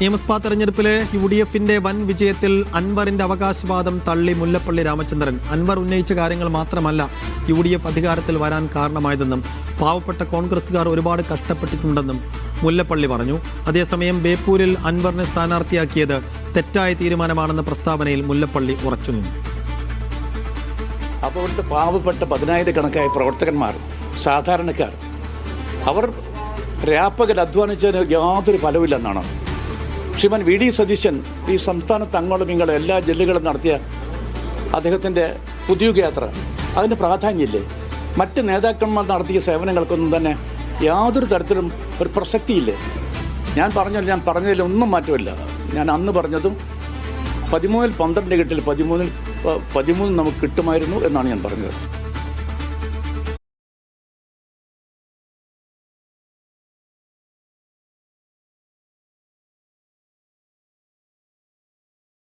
നിയമസഭാ തെരഞ്ഞെടുപ്പിലെ UDFന്റെ വൻ വിജയത്തിൽ അൻവറിന്റെ അവകാശവാദം തള്ളി മുല്ലപ്പള്ളി രാമചന്ദ്രൻ. അൻവർ ഉന്നയിച്ച കാര്യങ്ങൾ മാത്രമല്ല UDF അധികാരത്തിൽ വരാൻ കാരണമായതെന്നും പാവപ്പെട്ട കോൺഗ്രസുകാർ ഒരുപാട് കഷ്ടപ്പെട്ടിട്ടുണ്ടെന്നും മുല്ലപ്പള്ളി പറഞ്ഞു. അതേസമയം ബേപ്പൂരിൽ അൻവറിനെ സ്ഥാനാർത്ഥിയാക്കിയത് തെറ്റായ തീരുമാനമാണെന്ന പ്രസ്താവനയിൽ മുല്ലപ്പള്ളി ഉറച്ചുനിന്നു. അപ്പോൾ പാവപ്പെട്ട 10,000-കണക്കായ പ്രവർത്തകന്മാർ, സാധാരണക്കാർ, അവർ രാപ്പകൽ അധ്വാനിച്ചതിന് യാതൊരു ഫലമില്ലെന്നാണ് ശ്രീമാൻ VD സതീശൻ ഈ സംസ്ഥാനത്ത് അങ്ങോളം ഇങ്ങോളം എല്ലാ ജില്ലകളും നടത്തിയ അദ്ദേഹത്തിൻ്റെ പൊതുയുഗയാത്ര അതിന് പ്രാധാന്യമില്ലേ? മറ്റ് നേതാക്കന്മാർ നടത്തിയ സേവനങ്ങൾക്കൊന്നും തന്നെ യാതൊരു തരത്തിലും ഒരു പ്രസക്തിയില്ലേ? ഞാൻ പറഞ്ഞതിലൊന്നും മാറ്റമില്ല. ഞാൻ അന്ന് പറഞ്ഞതും 13-ൽ 12 കിട്ടില്ല, 13-ൽ 13 നമുക്ക് കിട്ടുമായിരുന്നു എന്നാണ് ഞാൻ പറഞ്ഞത്.